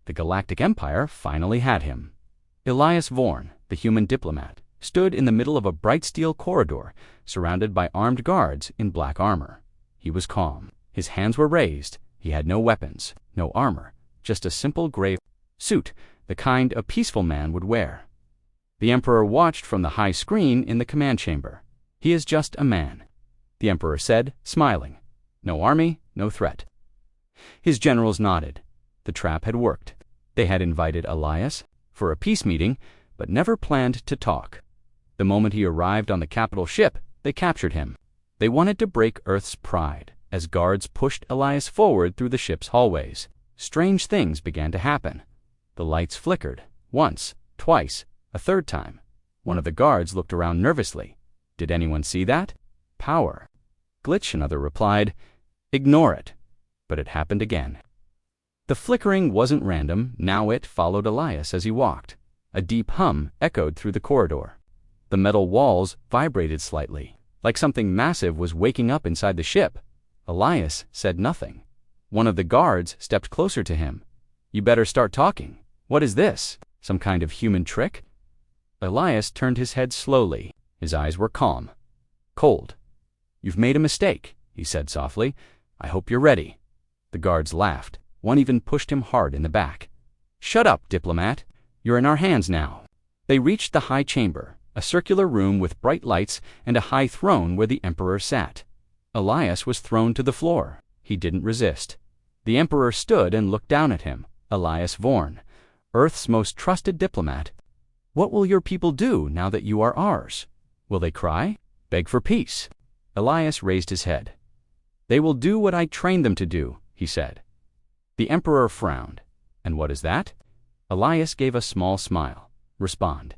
The Galactic Empire finally had him. Elias Vorn, the human diplomat, stood in the middle of a bright steel corridor surrounded by armed guards in black armor. He was calm. His hands were raised. He had no weapons, no armor, just a simple gray suit, the kind a peaceful man would wear. The Emperor watched from the high screen in the command chamber. "He is just a man," the Emperor said, smiling. "No army, no threat." His generals nodded. The trap had worked. They had invited Elias for a peace meeting, but never planned to talk. The moment he arrived on the capital ship, they captured him. They wanted to break Earth's pride. As guards pushed Elias forward through the ship's hallways, strange things began to happen. The lights flickered, once, twice, a third time. One of the guards looked around nervously. "Did anyone see that?" "Power." "Glitch," another replied. "Ignore it." But it happened again. The flickering wasn't random. Now it followed Elias as he walked. A deep hum echoed through the corridor. The metal walls vibrated slightly, like something massive was waking up inside the ship. Elias said nothing. One of the guards stepped closer to him. "You better start talking. What is this? Some kind of human trick?" Elias turned his head slowly. His eyes were calm, cold. "You've made a mistake," he said softly. "I hope you're ready." The guards laughed. One even pushed him hard in the back. "Shut up, diplomat. You're in our hands now." They reached the high chamber, a circular room with bright lights and a high throne where the Emperor sat. Elias was thrown to the floor. He didn't resist. The Emperor stood and looked down at him. "Elias Vorn, Earth's most trusted diplomat. What will your people do now that you are ours? Will they cry? Beg for peace?" Elias raised his head. "They will do what I trained them to do," he said. The Emperor frowned. "And what is that?" Elias gave a small smile. "Respond."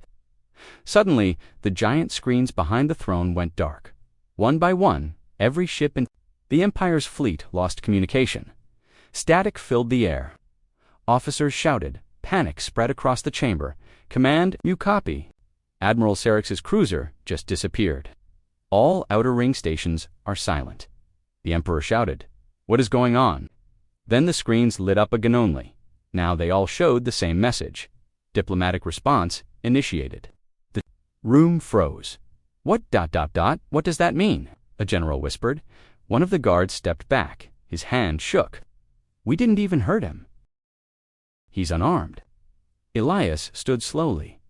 Suddenly, the giant screens behind the throne went dark. One by one, every ship in the Empire's fleet lost communication. Static filled the air. Officers shouted. Panic spread across the chamber. "Command, you copy." Admiral Sarex's cruiser just disappeared. "All outer ring stations are silent." The Emperor shouted, "What is going on?" Then the screens lit up again only. Now they all showed the same message. Diplomatic response initiated. The room froze. What does that mean?" a general whispered. One of the guards stepped back. His hand shook. "We didn't even hurt him. He's unarmed." Elias stood slowly.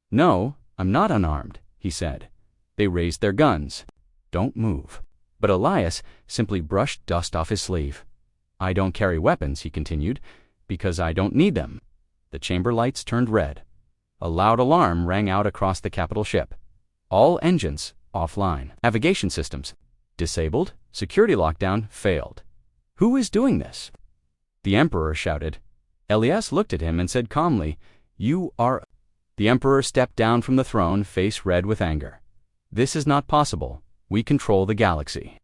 "No, I'm not unarmed," he said. They raised their guns. "Don't move." But Elias simply brushed dust off his sleeve. "I don't carry weapons," he continued, "because I don't need them." The chamber lights turned red. A loud alarm rang out across the capital ship. All engines offline. Navigation systems disabled. Security lockdown failed. "Who is doing this?" The Emperor shouted. Elias looked at him and said calmly, "You are—" The Emperor stepped down from the throne, face red with anger. "This is not possible. We control the galaxy."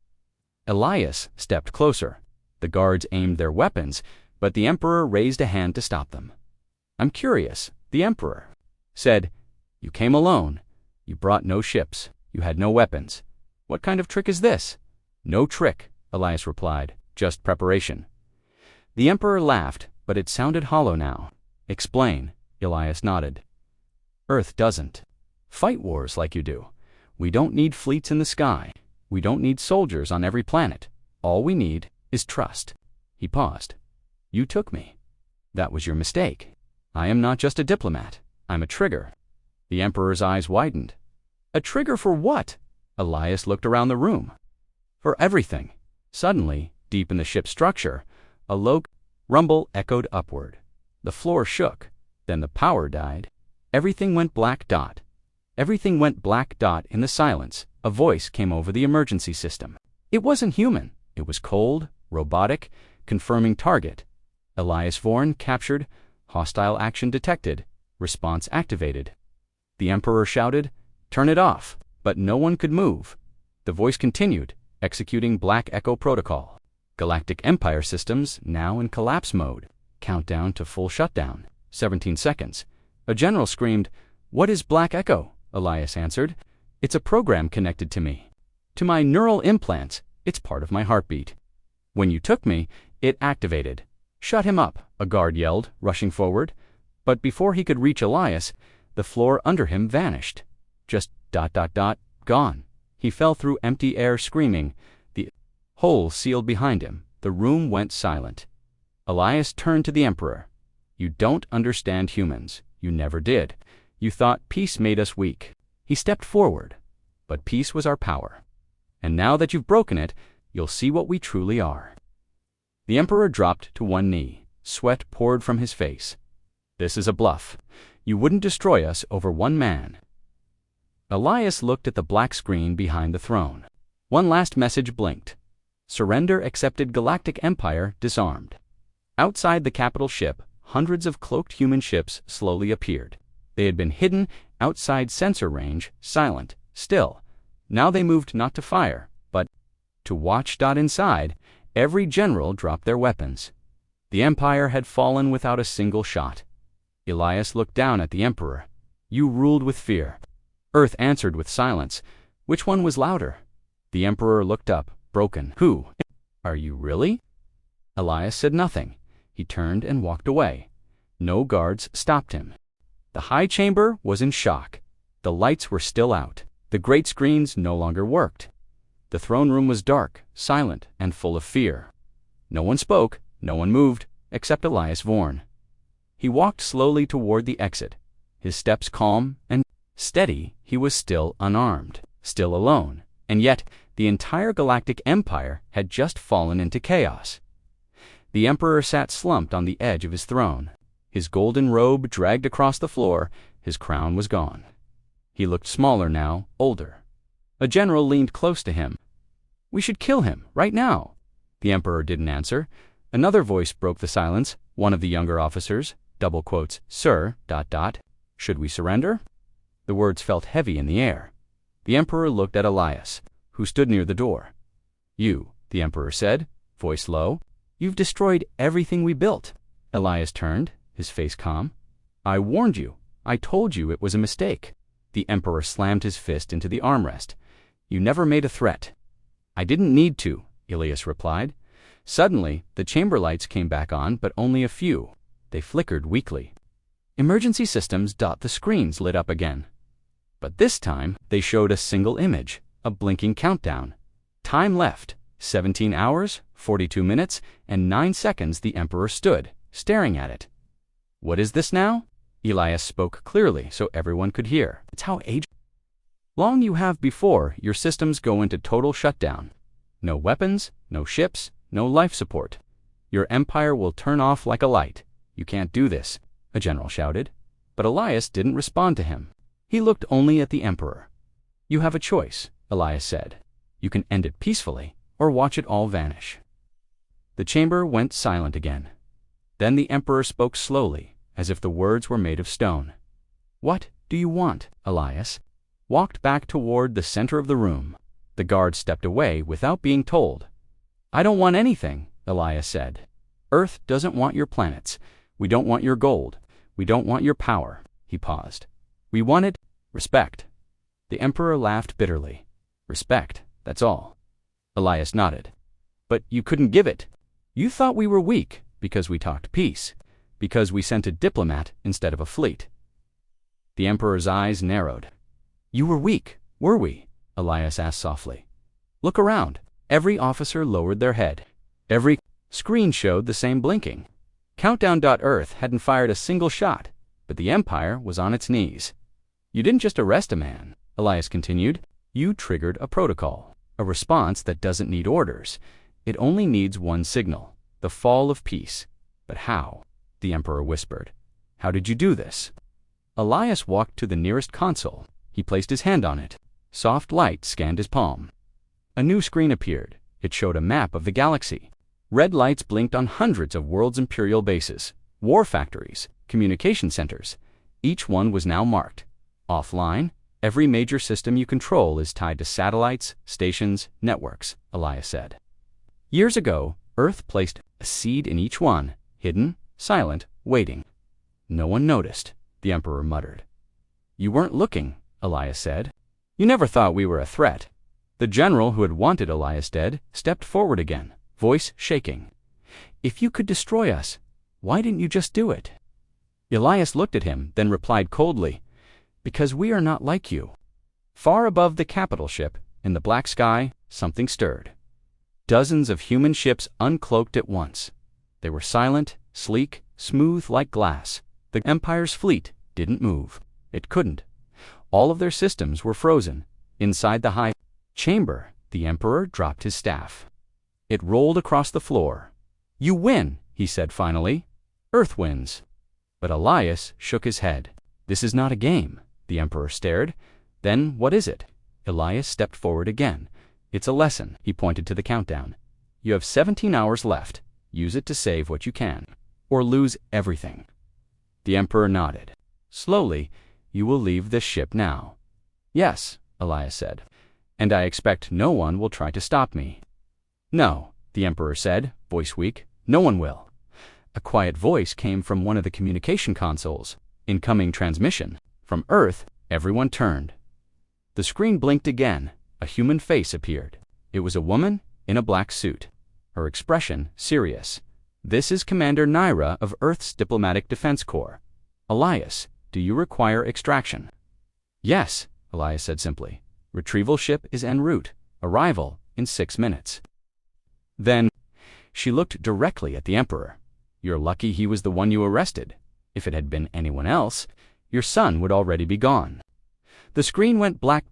Elias stepped closer. The guards aimed their weapons, but the Emperor raised a hand to stop them. "I'm curious," the Emperor said. "You came alone. You brought no ships. You had no weapons. What kind of trick is this?" "No trick," Elias replied. "Just preparation." The Emperor laughed, but it sounded hollow now. "Explain," Elias nodded. "Earth doesn't fight wars like you do. We don't need fleets in the sky. We don't need soldiers on every planet. All we need is trust." He paused. "You took me. That was your mistake. I am not just a diplomat. I'm a trigger." The Emperor's eyes widened. "A trigger for what?" Elias looked around the room. "For everything." Suddenly, deep in the ship's structure, a low rumble echoed upward. The floor shook. Then the power died. Everything went black dot. Everything went black dot in the silence. A voice came over the emergency system. It wasn't human. It was cold, robotic, confirming target. Elias Vorn captured. Hostile action detected. Response activated. The Emperor shouted, "Turn it off." But no one could move. The voice continued, executing Black Echo protocol. Galactic Empire systems now in collapse mode. Countdown to full shutdown. 17 seconds. A general screamed, "What is Black Echo?" Elias answered, "It's a program connected to me. To my neural implants, it's part of my heartbeat. When you took me, it activated. "Shut him up," a guard yelled, rushing forward. But before he could reach Elias, the floor under him vanished. Just ... gone. He fell through empty air screaming. The hole sealed behind him. The room went silent. Elias turned to the Emperor. "You don't understand humans. You never did. You thought peace made us weak." He stepped forward. "But peace was our power. And now that you've broken it, you'll see what we truly are." The Emperor dropped to one knee. Sweat poured from his face. "This is a bluff. You wouldn't destroy us over one man." Elias looked at the black screen behind the throne. One last message blinked. "Surrender accepted. Galactic Empire disarmed." Outside the capital ship, hundreds of cloaked human ships slowly appeared. They had been hidden outside sensor range, silent, still. Now they moved not to fire, but to watch. Inside, every general dropped their weapons. The Empire had fallen without a single shot. Elias looked down at the Emperor. "You ruled with fear." Earth answered with silence. Which one was louder? The Emperor looked up, broken. "Who? Are you really?" Elias said nothing. He turned and walked away. No guards stopped him. The high chamber was in shock. The lights were still out. The great screens no longer worked. The throne room was dark, silent, and full of fear. No one spoke, no one moved, except Elias Vorn. He walked slowly toward the exit, his steps calm and steady. He was still unarmed, still alone, and yet the entire Galactic Empire had just fallen into chaos. The Emperor sat slumped on the edge of his throne. His golden robe dragged across the floor. His crown was gone. He looked smaller now, older. A general leaned close to him. "We should kill him, right now." The Emperor didn't answer. Another voice broke the silence, one of the younger officers, double quotes, "Sir, ... should we surrender?" The words felt heavy in the air. The Emperor looked at Elias, who stood near the door. "You," the Emperor said, voice low, "you've destroyed everything we built." Elias turned, his face calm. "I warned you. I told you it was a mistake." The Emperor slammed his fist into the armrest. "You never made a threat." "I didn't need to," Elias replied. Suddenly, the chamber lights came back on, but only a few. They flickered weakly. Emergency systems. The screens lit up again. But this time, they showed a single image, a blinking countdown. Time left, 17 hours, 42 minutes, and 9 seconds. The Emperor stood, staring at it. "What is this now?" Elias spoke clearly so everyone could hear. "It's how long you have before your systems go into total shutdown. No weapons, no ships, no life support. Your empire will turn off like a light. You can't do this," a general shouted. But Elias didn't respond to him. He looked only at the Emperor. "You have a choice," Elias said. "You can end it peacefully, or watch it all vanish." The chamber went silent again. Then the Emperor spoke slowly, as if the words were made of stone. "What do you want?" Elias walked back toward the center of the room. The guard stepped away without being told. "I don't want anything," Elias said. "Earth doesn't want your planets. We don't want your gold. We don't want your power." He paused. "We wanted respect." The Emperor laughed bitterly. "Respect, that's all." Elias nodded. "But you couldn't give it. You thought we were weak because we talked peace, because we sent a diplomat instead of a fleet." The Emperor's eyes narrowed. "You were weak, were we?" Elias asked softly. "Look around." Every officer lowered their head. Every screen showed the same blinking. Countdown. Earth hadn't fired a single shot, but the Empire was on its knees. "You didn't just arrest a man," Elias continued. "You triggered a protocol, a response that doesn't need orders. It only needs one signal, the fall of peace." "But how?" the Emperor whispered. "How did you do this?" Elias walked to the nearest console. He placed his hand on it. Soft light scanned his palm. A new screen appeared. It showed a map of the galaxy. Red lights blinked on hundreds of world's imperial bases, war factories, communication centers. Each one was now marked. "Offline, every major system you control is tied to satellites, stations, networks," Elias said. "Years ago, Earth placed a seed in each one, hidden, silent, waiting." "No one noticed," the Emperor muttered. "You weren't looking," Elias said. "You never thought we were a threat." The general who had wanted Elias dead stepped forward again, voice shaking. If you could destroy us, why didn't you just do it? Elias looked at him, then replied coldly, Because we are not like you. Far above the capital ship, in the black sky, something stirred. Dozens of human ships uncloaked at once. They were silent, sleek, smooth like glass. The Empire's fleet didn't move. It couldn't. All of their systems were frozen. Inside the high chamber, the Emperor dropped his staff. It rolled across the floor. You win, he said finally. Earth wins. But Elias shook his head. This is not a game. The Emperor stared. Then what is it? Elias stepped forward again. It's a lesson. He pointed to the countdown. You have 17 hours left. Use it to save what you can, or lose everything. The Emperor nodded. Slowly, you will leave this ship now. Yes, Elias said. And I expect no one will try to stop me. No, the Emperor said, voice weak. No one will. A quiet voice came from one of the communication consoles. Incoming transmission. From Earth, everyone turned. The screen blinked again. A human face appeared. It was a woman in a black suit. Her expression serious. This is Commander Naira of Earth's Diplomatic Defense Corps. Elias, do you require extraction? Yes, Elias said simply. Retrieval ship is en route. Arrival in 6 minutes. Then, she looked directly at the Emperor. You're lucky he was the one you arrested. If it had been anyone else, your son would already be gone. The screen went black.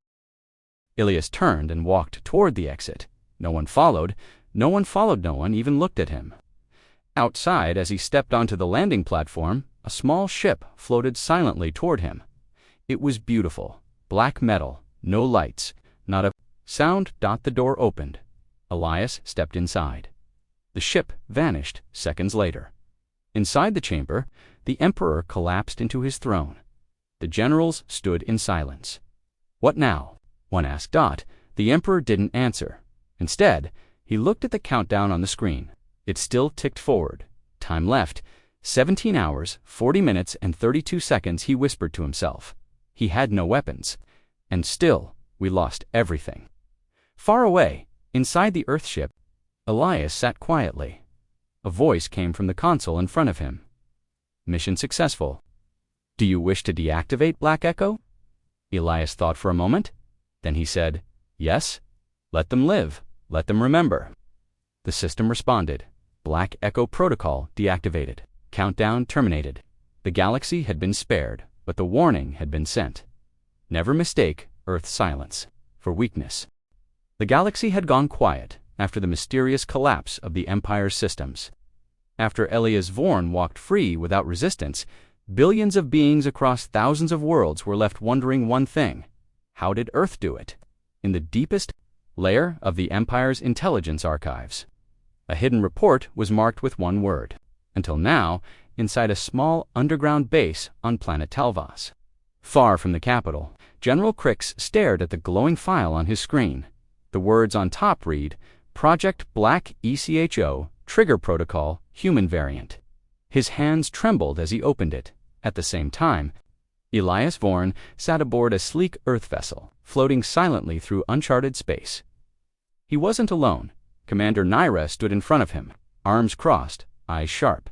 Elias turned and walked toward the exit. No one followed. No one even looked at him. Outside, as he stepped onto the landing platform, a small ship floated silently toward him. It was beautiful. Black metal, no lights, not a sound. The door opened. Elias stepped inside. The ship vanished seconds later. Inside the chamber, the Emperor collapsed into his throne. The generals stood in silence. What now? One asked. The Emperor didn't answer. Instead, he looked at the countdown on the screen. It still ticked forward. Time left. 17 hours, 40 minutes, and 32 seconds, he whispered to himself. He had no weapons. And still, we lost everything. Far away, inside the Earthship, Elias sat quietly. A voice came from the console in front of him. Mission successful. Do you wish to deactivate Black Echo? Elias thought for a moment. Then he said, Yes. Let them live. Let them remember. The system responded. Black Echo protocol deactivated. Countdown terminated. The galaxy had been spared, but the warning had been sent. Never mistake Earth's silence for weakness. The galaxy had gone quiet after the mysterious collapse of the Empire's systems. After Elias Vorn walked free without resistance, billions of beings across thousands of worlds were left wondering one thing. How did Earth do it? In the deepest layer of the Empire's intelligence archives, a hidden report was marked with one word. Until now, inside a small underground base on planet Talvas. Far from the capital, General Crix stared at the glowing file on his screen. The words on top read, Project Black ECHO, Trigger Protocol, Human Variant. His hands trembled as he opened it. At the same time, Elias Vorn sat aboard a sleek Earth vessel, floating silently through uncharted space. He wasn't alone. Commander Naira stood in front of him, arms crossed, eyes sharp.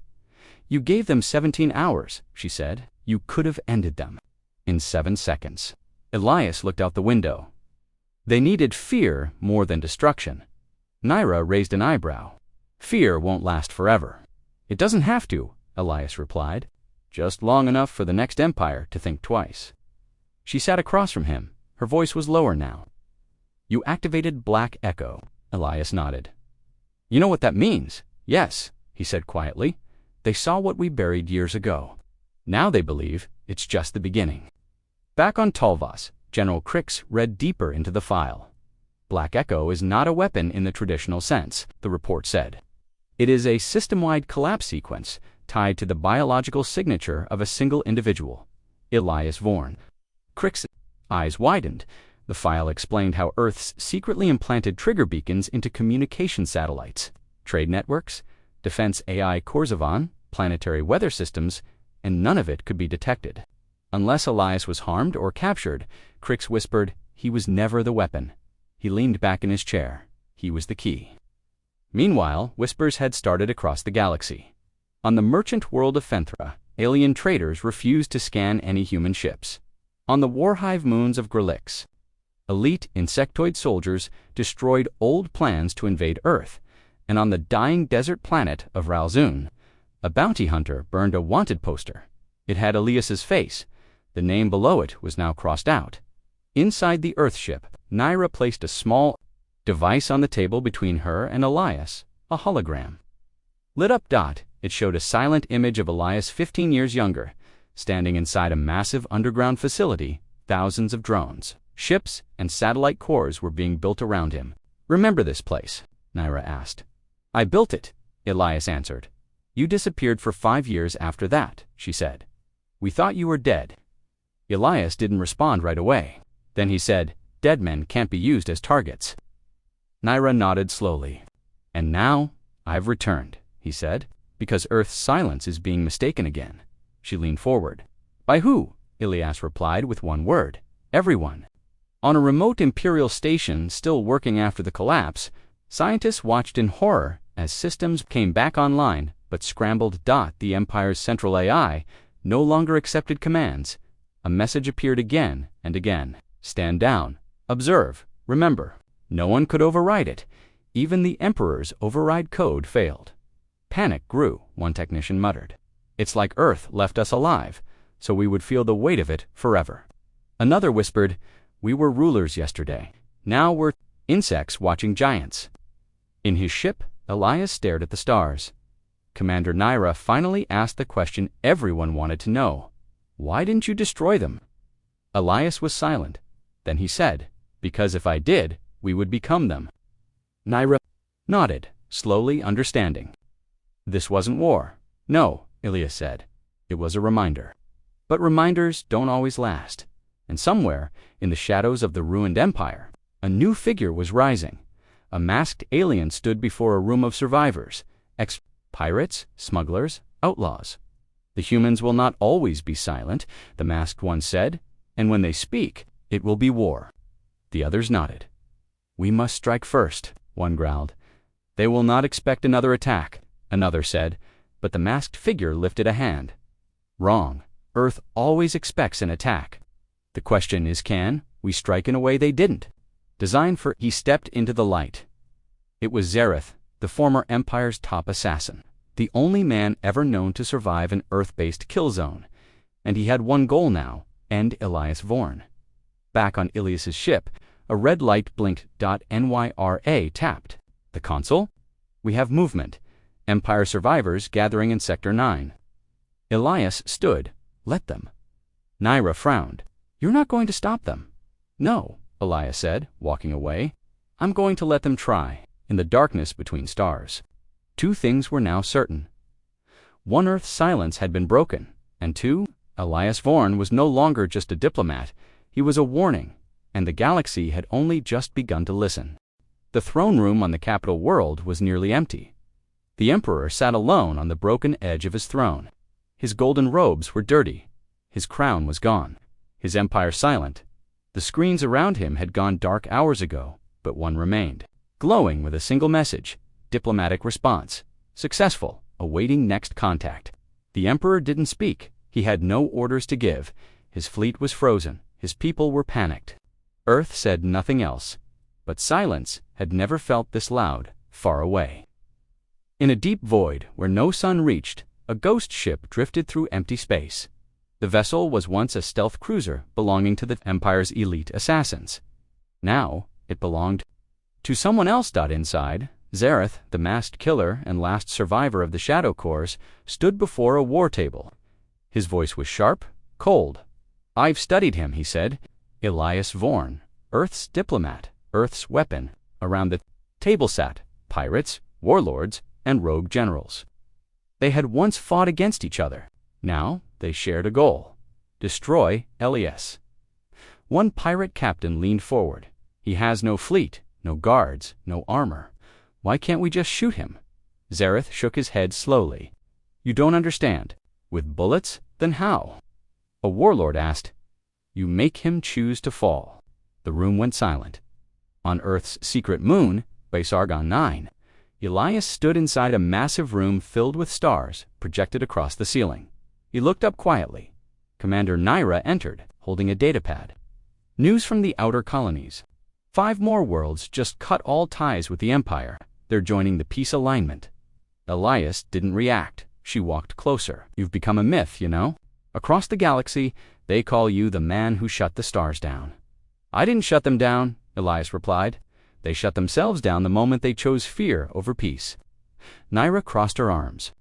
You gave them 17 hours, she said. You could have ended them in 7 seconds. Elias looked out the window. They needed fear more than destruction. Naira raised an eyebrow. Fear won't last forever. It doesn't have to, Elias replied. Just long enough for the next empire to think twice. She sat across from him. Her voice was lower now. You activated Black Echo. Elias nodded. You know what that means? Yes, he said quietly. They saw what we buried years ago. Now they believe it's just the beginning. Back on Talvas, General Crix read deeper into the file. Black Echo is not a weapon in the traditional sense, the report said. It is a system-wide collapse sequence tied to the biological signature of a single individual, Elias Vorn. Crix's eyes widened. The file explained how Earth's secretly implanted trigger beacons into communication satellites, trade networks, defense AI Korsavan, planetary weather systems, and none of it could be detected. Unless Elias was harmed or captured, Crix whispered, he was never the weapon. He leaned back in his chair. He was the key. Meanwhile, whispers had started across the galaxy. On the merchant world of Fenthra, alien traders refused to scan any human ships. On the war-hive moons of Grelix, elite insectoid soldiers destroyed old plans to invade Earth, and on the dying desert planet of Ralzun, a bounty hunter burned a wanted poster. It had Elias's face. The name below it was now crossed out. Inside the Earthship, Naira placed a small device on the table between her and Elias, a hologram. Lit up dot, it showed a silent image of Elias 15 years younger, standing inside a massive underground facility. Thousands of drones, ships, and satellite cores were being built around him. "Remember this place?" Naira asked. "I built it," Elias answered. "You disappeared for 5 years after that," she said. "We thought you were dead." Elias didn't respond right away. Then he said, "Dead men can't be used as targets." Naira nodded slowly. "And now, I've returned," he said, "because Earth's silence is being mistaken again." She leaned forward. "By who?" Elias replied with one word. "Everyone." On a remote Imperial station still working after the collapse, scientists watched in horror as systems came back online but scrambled. The Empire's central AI no longer accepted commands. A message appeared again and again. "Stand down. Observe. Remember." No one could override it. Even the Emperor's override code failed. Panic grew, one technician muttered. "It's like Earth left us alive, so we would feel the weight of it forever." Another whispered, "We were rulers yesterday. Now we're insects watching giants." In his ship, Elias stared at the stars. Commander Naira finally asked the question everyone wanted to know. "Why didn't you destroy them?" Elias was silent. Then he said, "Because if I did, we would become them." Naira nodded, slowly understanding. "This wasn't war." "No," Elias said. "It was a reminder." But reminders don't always last. And somewhere, in the shadows of the ruined empire, a new figure was rising. A masked alien stood before a room of survivors, ex-pirates, smugglers, outlaws. "The humans will not always be silent," the masked one said, "and when they speak, it will be war." The others nodded. "We must strike first," one growled. "They will not expect another attack," another said, but the masked figure lifted a hand. "Wrong. Earth always expects an attack. The question is, can we strike in a way they didn't?" Designed for... He stepped into the light. It was Zareth, the former Empire's top assassin, the only man ever known to survive an Earth-based kill zone, and he had one goal now: end Elias Vorn. Back on Ilias's ship, a red light blinked. Nyra tapped. "The console? We have movement. Empire survivors gathering in Sector 9. Elias stood. "Let them." Naira frowned. "You're not going to stop them." "No," Elias said, walking away. "I'm going to let them try." In the darkness between stars, two things were now certain. One, Earth's silence had been broken, and two, Elias Vorn was no longer just a diplomat. He was a warning, and the galaxy had only just begun to listen. The throne room on the capital world was nearly empty. The Emperor sat alone on the broken edge of his throne. His golden robes were dirty. His crown was gone. His empire silent. The screens around him had gone dark hours ago, but one remained, glowing with a single message: diplomatic response, successful, awaiting next contact. The Emperor didn't speak. He had no orders to give. His fleet was frozen. His people were panicked. Earth said nothing else, but silence had never felt this loud, far away. In a deep void where no sun reached, a ghost ship drifted through empty space. The vessel was once a stealth cruiser belonging to the Empire's elite assassins. Now, it belonged to someone else. Inside, Zareth, the masked killer and last survivor of the Shadow Corps, stood before a war table. His voice was sharp, cold. "I've studied him," he said. "Elias Vorn, Earth's diplomat, Earth's weapon." Around the table sat pirates, warlords, and rogue generals. They had once fought against each other. Now they shared a goal: destroy Elias. One pirate captain leaned forward. "He has no fleet, no guards, no armor. Why can't we just shoot him?" Zareth shook his head slowly. "You don't understand. With bullets? Then how?" A warlord asked. "You make him choose to fall." The room went silent. On Earth's secret moon, Base Argon 9, Elias stood inside a massive room filled with stars projected across the ceiling. He looked up quietly. Commander Naira entered, holding a datapad. News from the outer colonies. 5 more worlds just cut all ties with the Empire. They're joining the peace alignment. Elias didn't react. She walked closer. You've become a myth, you know. Across the galaxy, they call you the man who shut the stars down. I didn't shut them down, Elias replied. They shut themselves down the moment they chose fear over peace. Naira crossed her arms.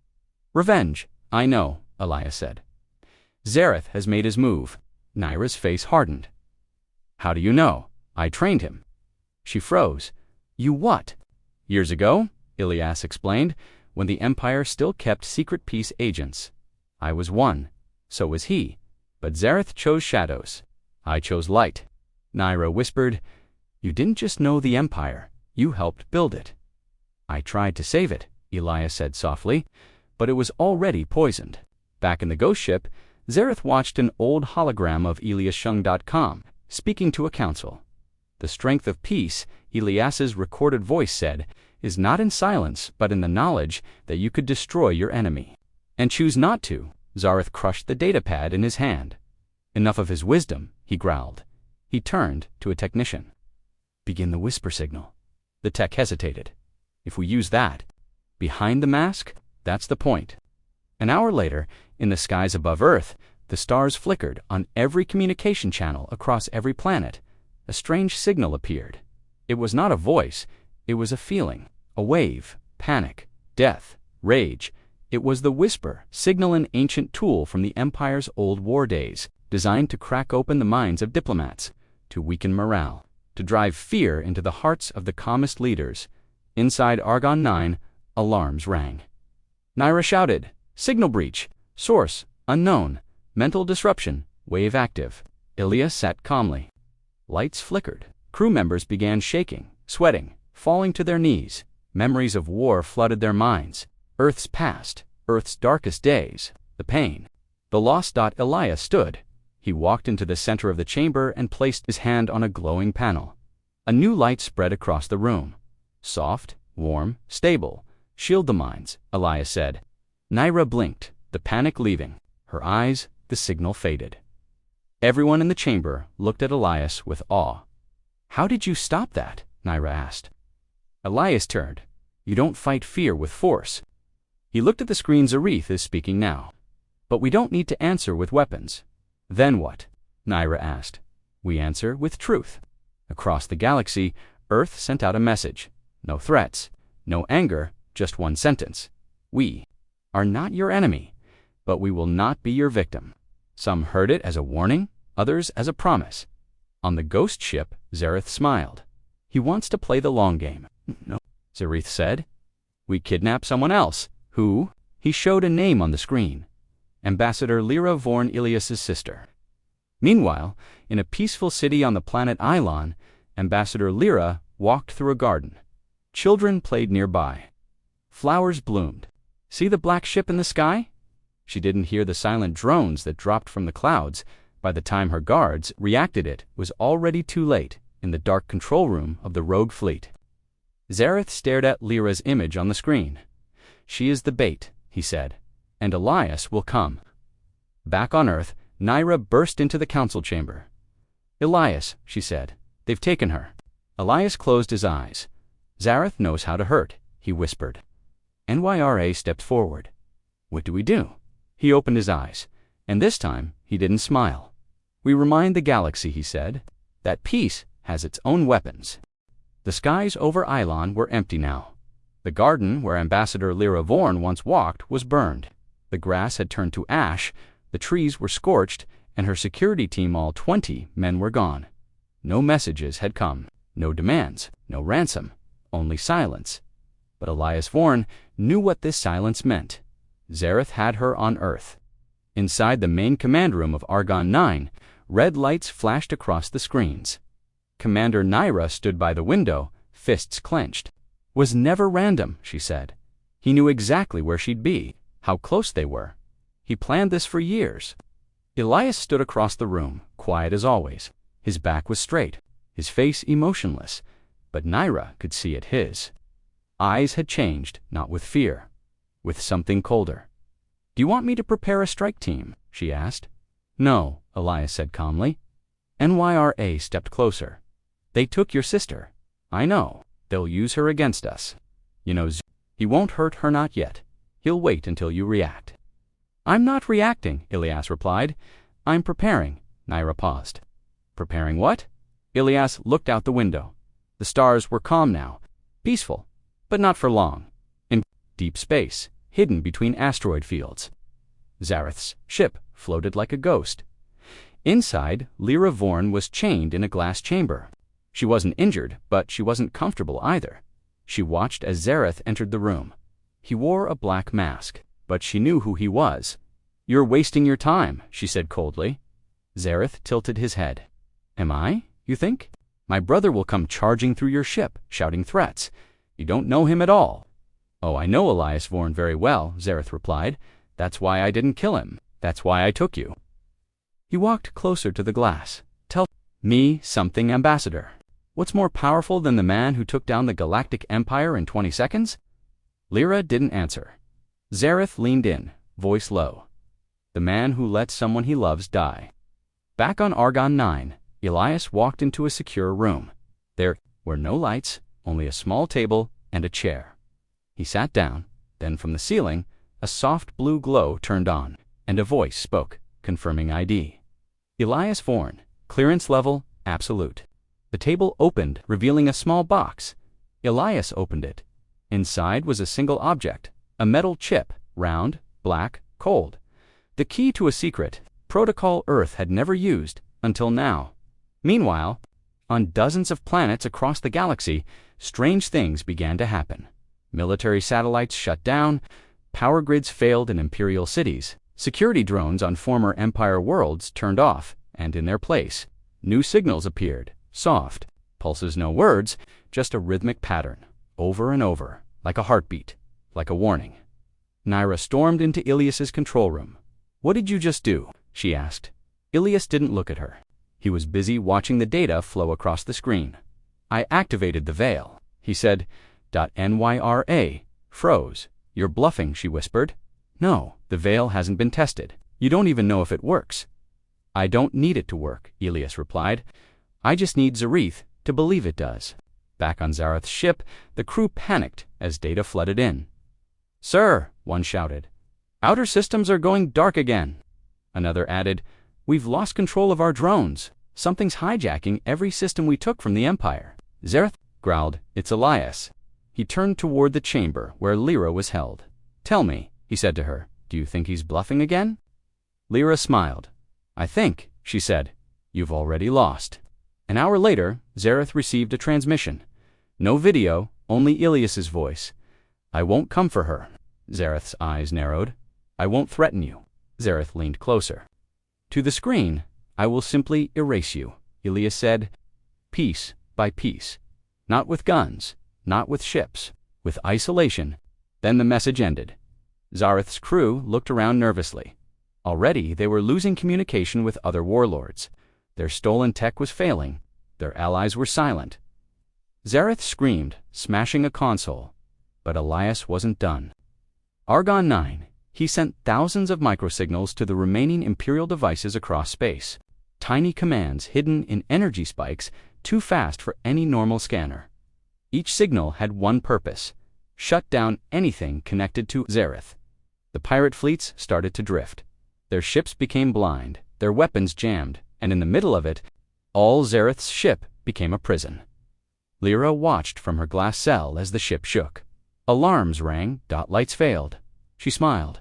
Revenge, I know, Elias said. Zareth has made his move. Naira's face hardened. How do you know? I trained him. She froze. You what? Years ago, Elias explained, when the Empire still kept secret peace agents. I was one. So was he. But Zareth chose shadows. I chose light. Naira whispered, You didn't just know the Empire. You helped build it. I tried to save it, Elias said softly, but it was already poisoned. Back in the ghost ship, Zareth watched an old hologram of EliasShung.com, speaking to a council. The strength of peace, Elias's recorded voice said, is not in silence, but in the knowledge that you could destroy your enemy. And choose not to. Zareth crushed the datapad in his hand. Enough of his wisdom, he growled. He turned to a technician. Begin the whisper signal. The tech hesitated. If we use that, behind the mask, that's the point. An hour later, in the skies above Earth, the stars flickered on every communication channel across every planet. A strange signal appeared. It was not a voice, it was a feeling, a wave, panic, death, rage. It was the whisper, signal, an ancient tool from the Empire's old war days, designed to crack open the minds of diplomats, to weaken morale, to drive fear into the hearts of the calmest leaders. Inside Argon 9, alarms rang. Naira shouted, Signal breach, source, unknown, mental disruption, wave active. Elias sat calmly. Lights flickered. Crew members began shaking, sweating, falling to their knees. Memories of war flooded their minds. Earth's past, Earth's darkest days, the pain, the loss. Elias stood. He walked into the center of the chamber and placed his hand on a glowing panel. A new light spread across the room. Soft, warm, stable. Shield the minds, Elias said. Naira blinked, the panic leaving. Her eyes, the signal faded. Everyone in the chamber looked at Elias with awe. How did you stop that? Naira asked. Elias turned. You don't fight fear with force. He looked at the screen. Zareth is speaking now. But we don't need to answer with weapons. Then what? Naira asked. We answer with truth. Across the galaxy, Earth sent out a message. No threats, no anger, just one sentence. We are not your enemy, but we will not be your victim. Some heard it as a warning, others as a promise. On the ghost ship, Zareth smiled. He wants to play the long game. No, Zareth said. We kidnap someone else. Who? He showed a name on the screen. Ambassador Lyra Vorn, Ilias's sister. Meanwhile, in a peaceful city on the planet Ilon, Ambassador Lyra walked through a garden. Children played nearby. Flowers bloomed. See the black ship in the sky? She didn't hear the silent drones that dropped from the clouds. By the time her guards reacted, it was already too late in the dark control room of the rogue fleet. Zareth stared at Lyra's image on the screen. She is the bait, he said, and Elias will come. Back on Earth, Naira burst into the council chamber. Elias, she said, they've taken her. Elias closed his eyes. Zareth knows how to hurt, he whispered. NYRA stepped forward. What do we do? He opened his eyes, and this time he didn't smile. We remind the galaxy, he said, that peace has its own weapons. The skies over Ilon were empty now. The garden where Ambassador Lyra Vorn once walked was burned. The grass had turned to ash, the trees were scorched, and her security team, all 20 men, were gone. No messages had come, no demands, no ransom, only silence. But Elias Vorn knew what this silence meant. Zareth had her on Earth. Inside the main command room of Argon 9, red lights flashed across the screens. Commander Naira stood by the window, fists clenched. Was never random, she said. He knew exactly where she'd be, how close they were. He planned this for years. Elias stood across the room, quiet as always. His back was straight, his face emotionless, but Naira could see it his. Eyes had changed, not with fear, with something colder. "Do you want me to prepare a strike team?" she asked. "No," Elias said calmly. NYRA stepped closer. "They took your sister. I know. They'll use her against us. You know, he won't hurt her, not yet. He'll wait until you react." "I'm not reacting," Ilias replied. "I'm preparing." Naira paused. "Preparing what?" Ilias looked out the window. The stars were calm now, peaceful, but not for long. In deep space, hidden between asteroid fields, Zareth's ship floated like a ghost. Inside, Lyra Vorn was chained in a glass chamber. She wasn't injured, but she wasn't comfortable either. She watched as Zareth entered the room. He wore a black mask, but she knew who he was. "You're wasting your time," she said coldly. Zareth tilted his head. "Am I, you think? My brother will come charging through your ship, shouting threats. You don't know him at all." "Oh, I know Elias Vorn very well," Zareth replied. "That's why I didn't kill him. That's why I took you." He walked closer to the glass. "Tell me something, Ambassador. What's more powerful than the man who took down the Galactic Empire in 20 seconds? Lyra didn't answer. Zareth leaned in, voice low. "The man who lets someone he loves die." Back on Argon 9, Elias walked into a secure room. There were no lights, only a small table and a chair. He sat down, then from the ceiling, a soft blue glow turned on, and a voice spoke, confirming ID. "Elias Vorn, clearance level, absolute." The table opened, revealing a small box. Elias opened it. Inside was a single object, a metal chip, round, black, cold. The key to a secret, protocol Earth had never used until now. Meanwhile, on dozens of planets across the galaxy, strange things began to happen. Military satellites shut down, power grids failed in Imperial cities, security drones on former Empire worlds turned off, and in their place, new signals appeared, soft, pulses, no words, just a rhythmic pattern, over and over, like a heartbeat, like a warning. Naira stormed into Ilias's control room. "What did you just do?" she asked. Ilias didn't look at her. He was busy watching the data flow across the screen. "I activated the veil," he said. "NYRA froze." "You're bluffing," she whispered. "No, the veil hasn't been tested. You don't even know if it works." "I don't need it to work," Ilias replied. "I just need Zareth to believe it does." Back on Zareth's ship, the crew panicked as data flooded in. "Sir," one shouted, "outer systems are going dark again." Another added, "We've lost control of our drones. Something's hijacking every system we took from the Empire." Zareth growled, "It's Elias." He turned toward the chamber where Lyra was held. "Tell me," he said to her, "do you think he's bluffing again?" Lyra smiled. "I think," she said, "you've already lost." An hour later, Zareth received a transmission. No video, only Ilias's voice. "I won't come for her." Zareth's eyes narrowed. "I won't threaten you." Zareth leaned closer. To the screen, "I will simply erase you," Ilias said, "piece by piece. Not with guns, not with ships, with isolation." Then the message ended. Zareth's crew looked around nervously. Already they were losing communication with other warlords. Their stolen tech was failing. Their allies were silent. Zareth screamed, smashing a console. But Elias wasn't done. Argon 9. He sent thousands of microsignals to the remaining Imperial devices across space. Tiny commands hidden in energy spikes, too fast for any normal scanner. Each signal had one purpose: shut down anything connected to Zareth. The pirate fleets started to drift. Their ships became blind, their weapons jammed, and in the middle of it, all Zareth's ship became a prison. Lyra watched from her glass cell as the ship shook. Alarms rang, dot lights failed. She smiled.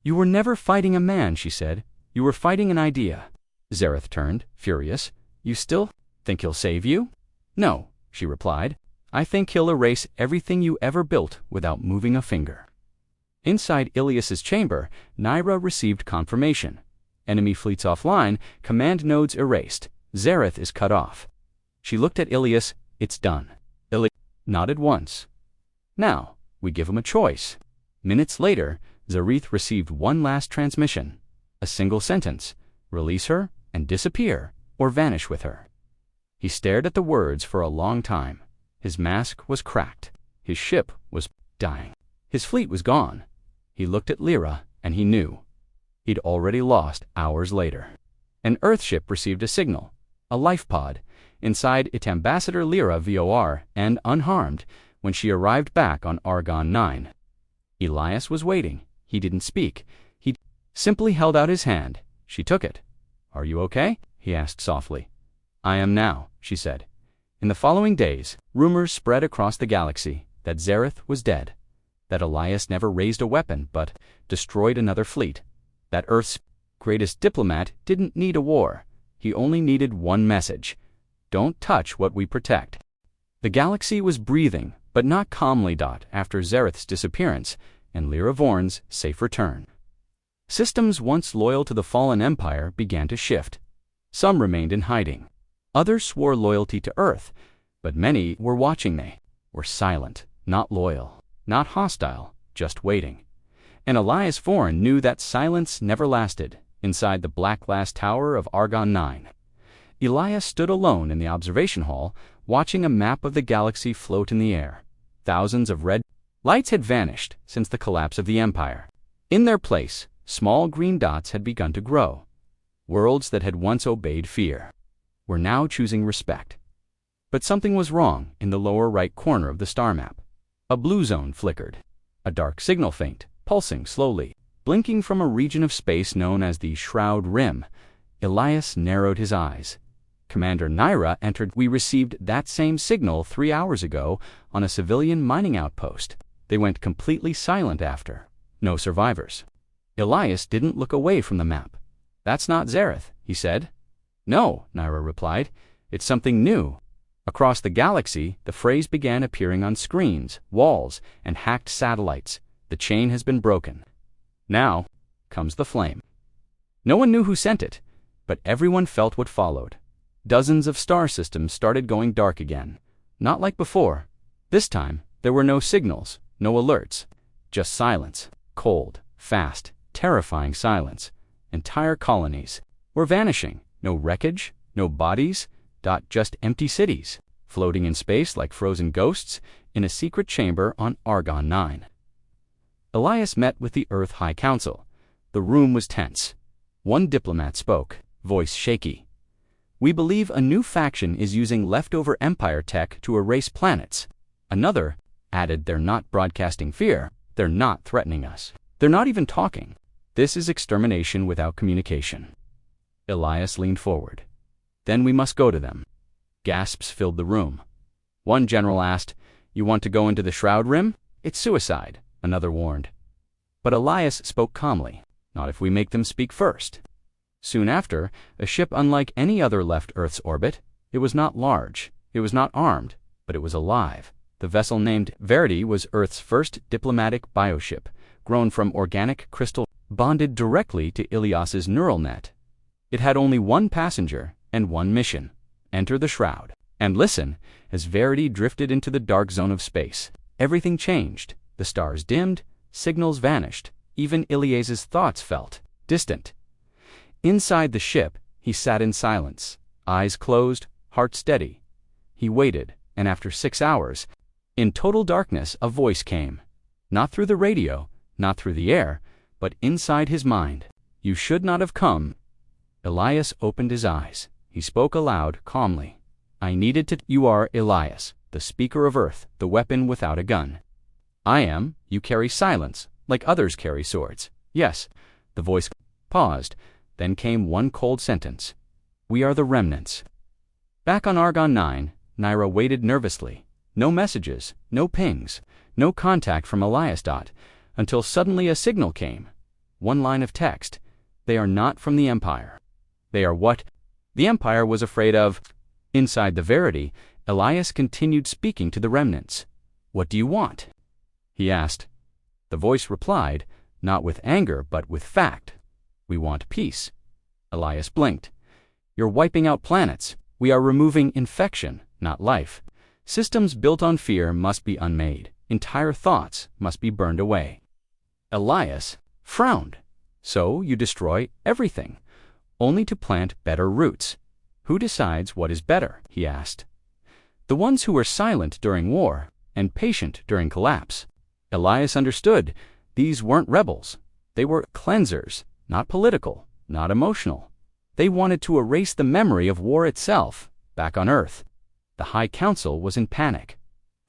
"You were never fighting a man," she said. "You were fighting an idea." Zareth turned, furious. "You still think he'll save you?" "No," she replied. "I think he'll erase everything you ever built without moving a finger." Inside Ilias's chamber, Naira received confirmation. Enemy fleets offline, command nodes erased. Zareth is cut off. She looked at Ilias. "It's done." Ilias nodded once. "Now, we give him a choice." Minutes later, Zareth received one last transmission. A single sentence: release her and disappear, or vanish with her. He stared at the words for a long time. His mask was cracked. His ship was dying. His fleet was gone. He looked at Lyra, and he knew. He'd already lost hours later. An Earthship received a signal, a life pod. Inside it, Ambassador Lyra VOR, and unharmed, when she arrived back on Argon 9. Elias was waiting. He didn't speak. He simply held out his hand. She took it. "Are you okay?" he asked softly. "I am now," she said. In the following days, rumors spread across the galaxy that Zareth was dead, that Elias never raised a weapon but destroyed another fleet, that Earth's greatest diplomat didn't need a war. He only needed one message: don't touch what we protect. The galaxy was breathing, but not calmly, after Zareth's disappearance and Lyra Vorn's safe return. Systems once loyal to the fallen empire began to shift. Some remained in hiding. Others swore loyalty to Earth, but many were watching. They were silent, not loyal, not hostile, just waiting. And Elias Vorn knew that silence never lasted. Inside the black glass tower of Argon 9, Elias stood alone in the observation hall, watching a map of the galaxy float in the air. Thousands of red lights had vanished since the collapse of the Empire. In their place, small green dots had begun to grow. Worlds that had once obeyed fear were now choosing respect. But something was wrong in the lower right corner of the star map. A blue zone flickered, a dark signal faint, pulsing slowly, blinking from a region of space known as the Shroud Rim. Elias narrowed his eyes. Commander Naira entered. "We received that same signal 3 hours ago on a civilian mining outpost. They went completely silent after. No survivors." Elias didn't look away from the map. "That's not Zareth," he said. "No," Naira replied. "It's something new." Across the galaxy, the phrase began appearing on screens, walls, and hacked satellites. "The chain has been broken. Now comes the flame." No one knew who sent it, but everyone felt what followed. Dozens of star systems started going dark again. Not like before. This time, there were no signals, no alerts, just silence. Cold, fast, terrifying silence. Entire colonies were vanishing. No wreckage, no bodies, just empty cities, floating in space like frozen ghosts in a secret chamber on Argon 9. Elias met with the Earth High Council. The room was tense. One diplomat spoke, voice shaky. "We believe a new faction is using leftover Empire tech to erase planets." Another added, "They're not broadcasting fear. They're not threatening us. They're not even talking. This is extermination without communication." Elias leaned forward. "Then we must go to them." Gasps filled the room. One general asked, "You want to go into the Shroud Rim? It's suicide," another warned. But Elias spoke calmly. "Not if we make them speak first." Soon after, a ship unlike any other left Earth's orbit. It was not large, it was not armed, but it was alive. The vessel named Verity was Earth's first diplomatic bioship, grown from organic crystal, bonded directly to Ilias's neural net. It had only one passenger and one mission: enter the Shroud. And listen, as Verity drifted into the dark zone of space, everything changed. The stars dimmed, signals vanished, even Ilias's thoughts felt distant. Inside the ship, he sat in silence, eyes closed, heart steady. He waited, and after 6 hours, in total darkness, a voice came. Not through the radio, not through the air, but inside his mind. "You should not have come." Elias opened his eyes. He spoke aloud, calmly. "I needed to." "You are Elias, the speaker of Earth, the weapon without a gun." "I am. You carry silence, like others carry swords." "Yes." The voice paused. Then came one cold sentence. "We are the remnants." Back on Argon 9, Naira waited nervously. No messages, no pings, no contact from Elias. Until suddenly a signal came. One line of text. "They are not from the Empire. They are what the Empire was afraid of." Inside the Verity, Elias continued speaking to the remnants. "What do you want?" he asked. The voice replied, not with anger but with fact. "We want peace." Elias blinked. "You're wiping out planets. We are removing infection, not life. Systems built on fear must be unmade. Entire thoughts must be burned away." Elias frowned. "So you destroy everything, only to plant better roots. Who decides what is better?" he asked. "The ones who were silent during war. and patient during collapse. Elias understood these weren't rebels. They were cleansers, not political, not emotional. They wanted to erase the memory of war itself, back on Earth. The High Council was in panic.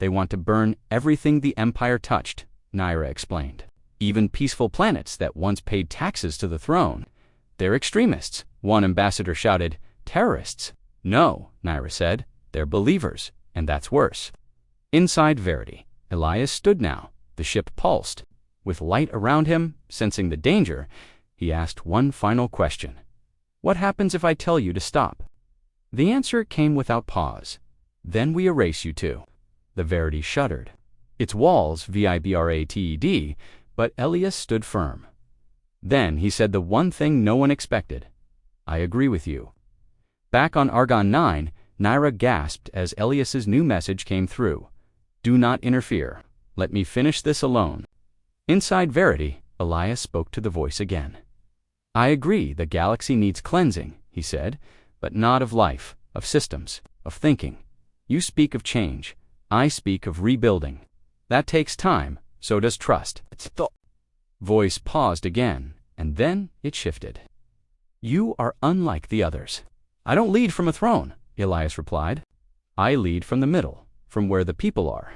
They want to burn everything the Empire touched, Naira explained. Even peaceful planets that once paid taxes to the throne. They're extremists, one ambassador shouted. Terrorists? No, Naira said. They're believers, and that's worse. Inside Verity, Elias stood now. The ship pulsed. With light around him, sensing the danger, he asked one final question. What happens if I tell you to stop? The answer came without pause. Then we erase you too. The Verity shuddered. Its walls vibrated, but Elias stood firm. Then he said the one thing no one expected. I agree with you. Back on Argon 9, Naira gasped as Elias's new message came through. Do not interfere. Let me finish this alone. Inside Verity, Elias spoke to the voice again. I agree the galaxy needs cleansing, he said, but not of life, of systems, of thinking. You speak of change. I speak of rebuilding. That takes time, so does trust. The voice paused again, and then it shifted. You are unlike the others. I don't lead from a throne, Elias replied. I lead from the middle, from where the people are.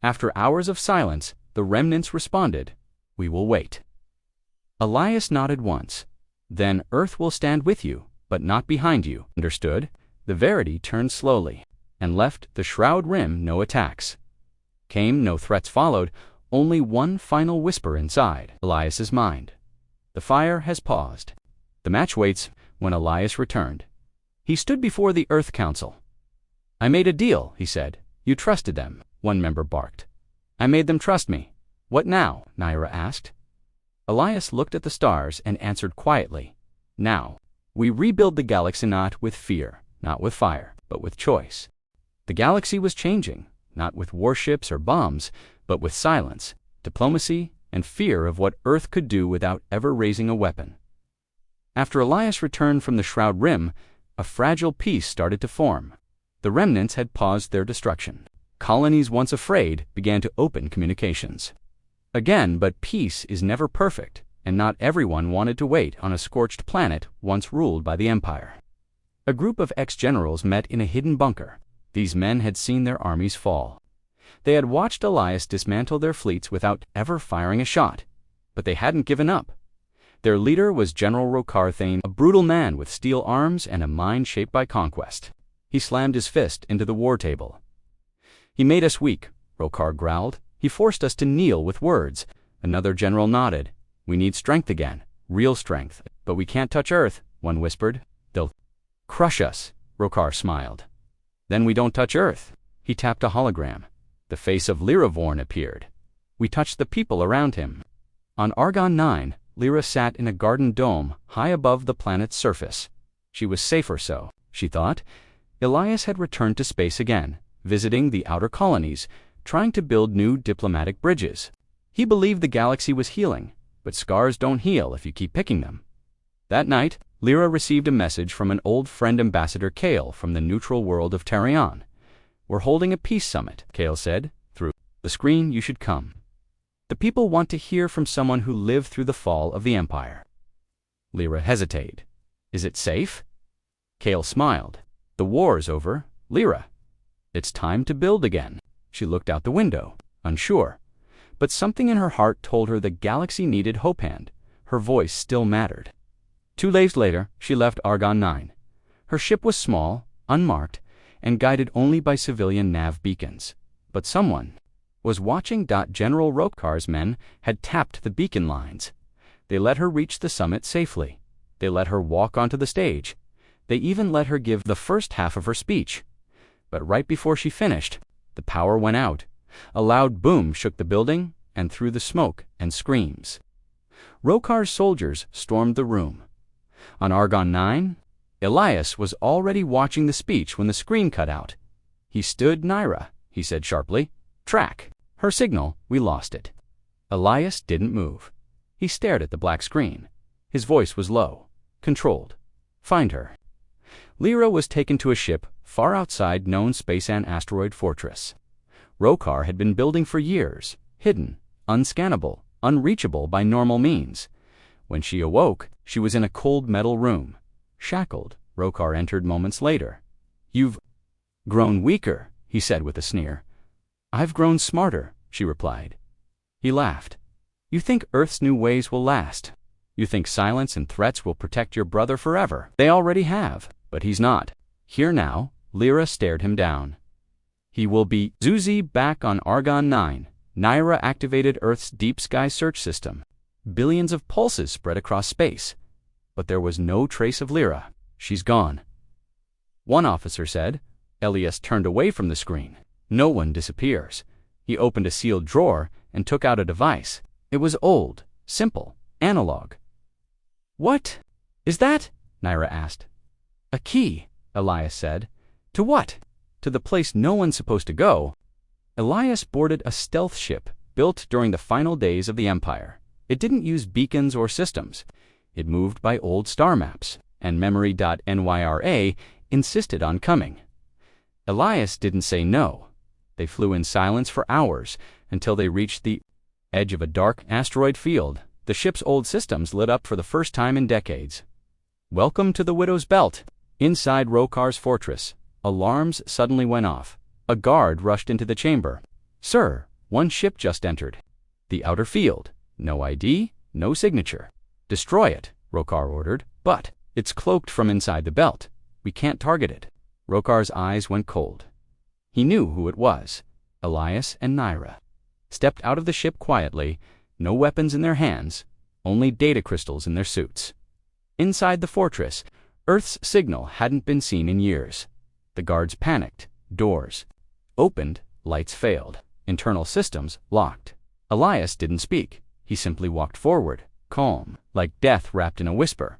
After hours of silence, the remnants responded, We will wait. Elias nodded once. Then Earth will stand with you, but not behind you. Understood? The Verity turned slowly, and left the shroud rim no attacks. Came no threats followed, only one final whisper inside Elias's mind. The fire has paused. The match waits when Elias returned. He stood before the Earth Council. I made a deal, he said. You trusted them, one member barked. I made them trust me. What now? Naira asked. Elias looked at the stars and answered quietly. Now, we rebuild the galaxy not with fear, not with fire, but with choice. The galaxy was changing, not with warships or bombs, but with silence, diplomacy, and fear of what Earth could do without ever raising a weapon. After Elias returned from the Shroud Rim, a fragile peace started to form. The remnants had paused their destruction. Colonies once afraid began to open communications. Again, but peace is never perfect, and not everyone wanted to wait on a scorched planet once ruled by the Empire. A group of ex-generals met in a hidden bunker. These men had seen their armies fall. They had watched Elias dismantle their fleets without ever firing a shot, but they hadn't given up. Their leader was General Rokar Thane, a brutal man with steel arms and a mind shaped by conquest. He slammed his fist into the war table. He made us weak, Rokar growled. He forced us to kneel with words. Another general nodded. We need strength again, real strength. But we can't touch Earth, one whispered. They'll crush us, Rokar smiled. Then we don't touch Earth. He tapped a hologram. The face of Lyra Vorn appeared. We touched the people around him. On Argon 9, Lyra sat in a garden dome high above the planet's surface. She was safer so, she thought. Elias had returned to space again, visiting the outer colonies, trying to build new diplomatic bridges. He believed the galaxy was healing, but scars don't heal if you keep picking them. That night, Lyra received a message from an old friend, Ambassador Kale, from the neutral world of Tarion. We're holding a peace summit, Kale said. Through the screen, you should come. The people want to hear from someone who lived through the fall of the Empire. Lyra hesitated. Is it safe? Kale smiled. The war's over, Lyra. It's time to build again. She looked out the window, unsure. But something in her heart told her the galaxy needed Hopehand. Her voice still mattered. 2 days later, she left Argon 9. Her ship was small, unmarked, and guided only by civilian nav beacons. But someone was watching. General Rokar's men had tapped the beacon lines. They let her reach the summit safely. They let her walk onto the stage. They even let her give the first half of her speech. But right before she finished, the power went out. A loud boom shook the building, and through the smoke and screams, Rokar's soldiers stormed the room. On Argon 9, Elias was already watching the speech when the screen cut out. He stood. Naira, he said sharply. Track. Her signal, we lost it. Elias didn't move. He stared at the black screen. His voice was low, controlled. Find her. Lyra was taken to a ship far outside known space and asteroid fortress. Rokar had been building for years, hidden, unscannable, unreachable by normal means. When she awoke, she was in a cold metal room. Shackled, Rokar entered moments later. "You've grown weaker," he said with a sneer. "I've grown smarter," she replied. He laughed. "You think Earth's new ways will last? You think silence and threats will protect your brother forever? They already have, but he's not. Here now." Lyra stared him down. "He will be Zuzi back on Argon 9. Naira activated Earth's deep sky search system. Billions of pulses spread across space. But there was no trace of Lyra. She's gone." One officer said. Elias turned away from the screen. "No one disappears." He opened a sealed drawer and took out a device. It was old, simple, analog. "What is that?" Naira asked. "A key," Elias said. "To what?" "To the place no one's supposed to go." Elias boarded a stealth ship built during the final days of the Empire. It didn't use beacons or systems. It moved by old star maps, and memory.nyra insisted on coming. Elias didn't say no. They flew in silence for hours until they reached the edge of a dark asteroid field. The ship's old systems lit up for the first time in decades. "Welcome to the Widow's Belt." Inside Rokar's fortress, alarms suddenly went off. A guard rushed into the chamber. "Sir, one ship just entered. The outer field. No ID, no signature." "Destroy it," Rokar ordered. "But it's cloaked from inside the belt. We can't target it." Rokar's eyes went cold. He knew who it was. Elias and Naira. Stepped out of the ship quietly, no weapons in their hands, only data crystals in their suits. Inside the fortress, Earth's signal hadn't been seen in years. The guards panicked. Doors opened, lights failed. Internal systems locked. Elias didn't speak. He simply walked forward, calm, like death wrapped in a whisper.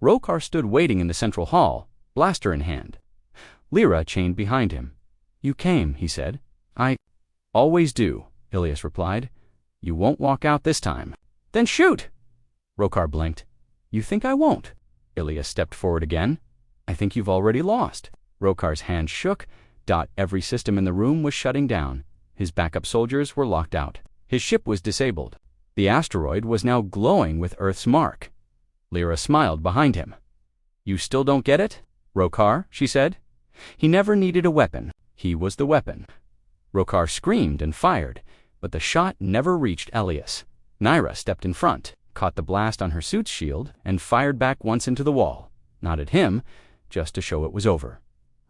Rokar stood waiting in the central hall, blaster in hand. Lyra chained behind him. "You came," he said. "I always do," Elias replied. "You won't walk out this time." "Then shoot!" Rokar blinked. "You think I won't?" Elias stepped forward again. "I think you've already lost." Rokar's hand shook. Every system in the room was shutting down. His backup soldiers were locked out. His ship was disabled. The asteroid was now glowing with Earth's mark. Lyra smiled behind him. "You still don't get it?" "Rokar," she said. "He never needed a weapon. He was the weapon." Rokar screamed and fired, but the shot never reached Elias. Naira stepped in front, caught the blast on her suit's shield, and fired back once into the wall. Not at him, just to show it was over.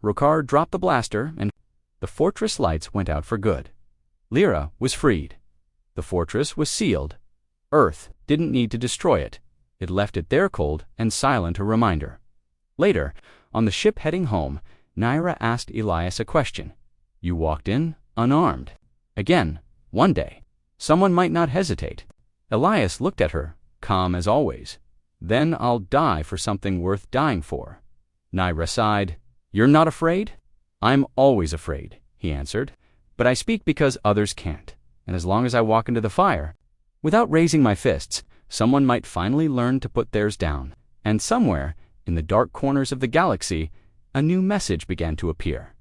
Rokar dropped the blaster, and the fortress lights went out for good. Lyra was freed. The fortress was sealed. Earth didn't need to destroy it. It left it there cold and silent, a reminder. Later, on the ship heading home, Naira asked Elias a question. "You walked in unarmed. Again, one day. Someone might not hesitate." Elias looked at her, calm as always. "Then I'll die for something worth dying for." Naira sighed. "You're not afraid?" "I'm always afraid," he answered. "But I speak because others can't. And as long as I walk into the fire, without raising my fists, someone might finally learn to put theirs down." And somewhere, in the dark corners of the galaxy, a new message began to appear.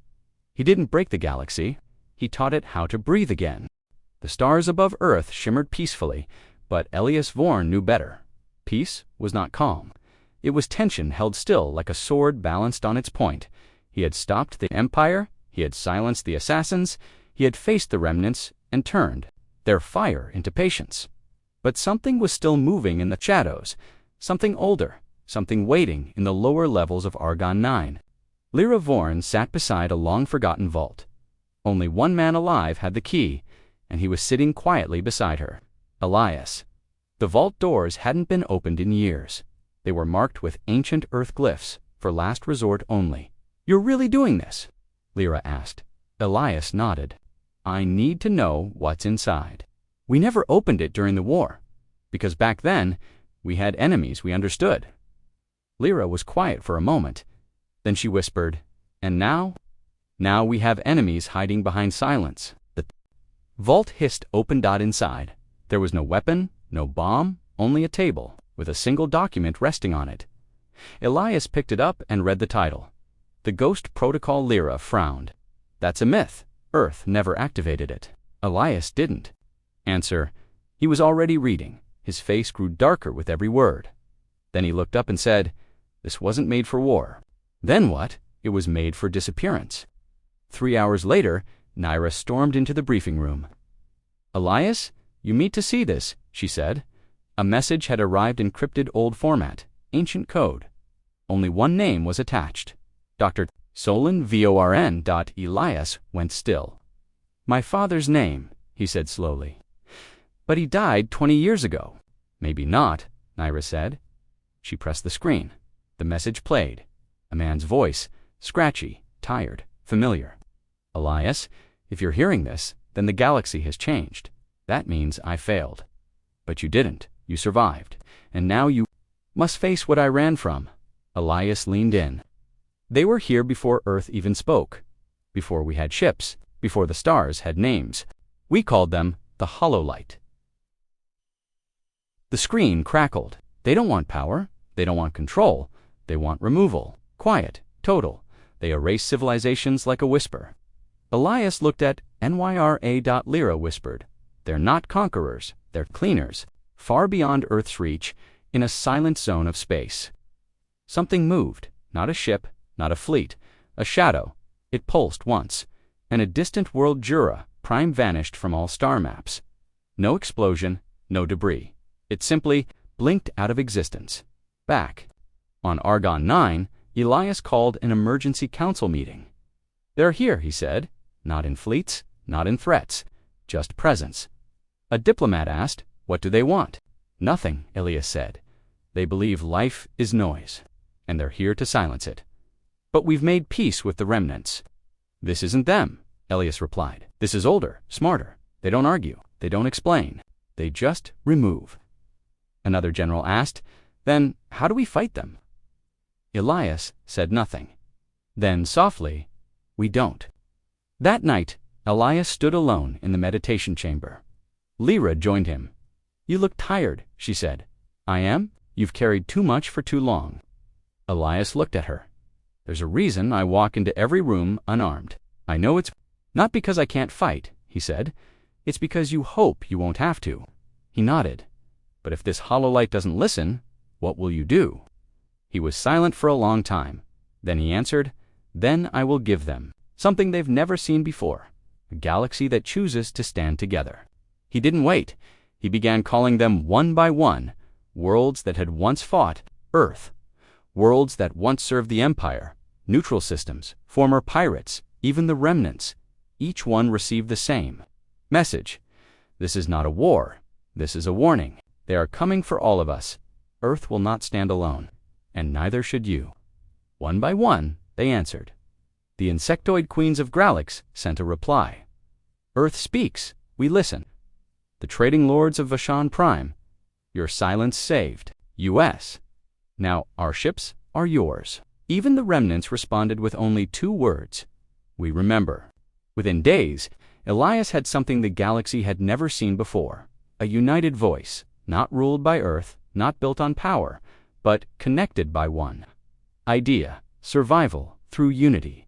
He didn't break the galaxy. He taught it how to breathe again. The stars above Earth shimmered peacefully, but Elias Vorn knew better. Peace was not calm. It was tension held still like a sword balanced on its point. He had stopped the Empire, he had silenced the assassins, he had faced the remnants and turned their fire into patience. But something was still moving in the shadows, something older, something waiting in the lower levels of Argon 9. Lyra Vorn sat beside a long-forgotten vault. Only one man alive had the key, and he was sitting quietly beside her. Elias. The vault doors hadn't been opened in years. They were marked with ancient Earth glyphs, for last resort only. "You're really doing this?" Lyra asked. Elias nodded. "I need to know what's inside. We never opened it during the war, because back then, we had enemies we understood." Lyra was quiet for a moment. Then she whispered, "And now? Now we have enemies hiding behind silence." The vault hissed open. Inside. There was no weapon, no bomb, only a table, with a single document resting on it. Elias picked it up and read the title. "The Ghost Protocol." Lyra frowned. "That's a myth. Earth never activated it. Elias didn't. Answer: he was already reading. His face grew darker with every word. Then he looked up and said, "This wasn't made for war." Then what? It was made for disappearance. 3 hours later, Naira stormed into the briefing room. "Elias, you meet to see this," she said. A message had arrived in encrypted old format, ancient code. Only one name was attached. Dr. Solon Vorn. Elias went still. "My father's name," he said slowly. "But he died 20 years ago." "Maybe not," Naira said. She pressed the screen. The message played. A man's voice, scratchy, tired, familiar. "Elias, if you're hearing this, then the galaxy has changed. That means I failed. But you didn't. You survived. And now you must face what I ran from." Elias leaned in. "They were here before Earth even spoke. Before we had ships. Before the stars had names. We called them the Hololight." The screen crackled. They don't want power. They don't want control. They want removal. Quiet. Total. They erase civilizations like a whisper. Elias looked at Nyra. Lyra whispered, "They're not conquerors. They're cleaners. Far beyond Earth's reach, in a silent zone of space." Something moved. Not a ship, not a fleet. A shadow. It pulsed once. And a distant world Jura, prime vanished from all star maps. No explosion, no debris. It simply blinked out of existence. Back. On Argon 9, Elias called an emergency council meeting. "They're here," he said. "Not in fleets, not in threats. Just presence." A diplomat asked, "What do they want?" "Nothing," Elias said. "They believe life is noise, and they're here to silence it. But we've made peace with the remnants." "This isn't them," Elias replied. "This is older, smarter. They don't argue. They don't explain. They just remove." Another general asked, "Then how do we fight them?" Elias said nothing. Then softly, "We don't." That night, Elias stood alone in the meditation chamber. Lyra joined him. "You look tired," she said. "I am? You've carried too much for too long." Elias looked at her. "There's a reason I walk into every room unarmed. I know it's not because I can't fight," he said. "It's because you hope you won't have to." He nodded. "But if this Hololight doesn't listen, what will you do?" He was silent for a long time. Then he answered, "Then I will give them something they've never seen before, a galaxy that chooses to stand together." He didn't wait. He began calling them one by one, worlds that had once fought, Earth. Worlds that once served the Empire, neutral systems, former pirates, even the remnants. Each one received the same message. This is not a war. This is a warning. They are coming for all of us. Earth will not stand alone, and neither should you. One by one, they answered. The insectoid queens of Galactic sent a reply. "Earth speaks. We listen." The trading lords of Vashan Prime, "Your silence saved. U.S. Now our ships are yours." Even the remnants responded with only 2 words. "We remember." Within days, Elias had something the galaxy had never seen before. A united voice, not ruled by Earth, not built on power, but connected by one idea: survival through unity.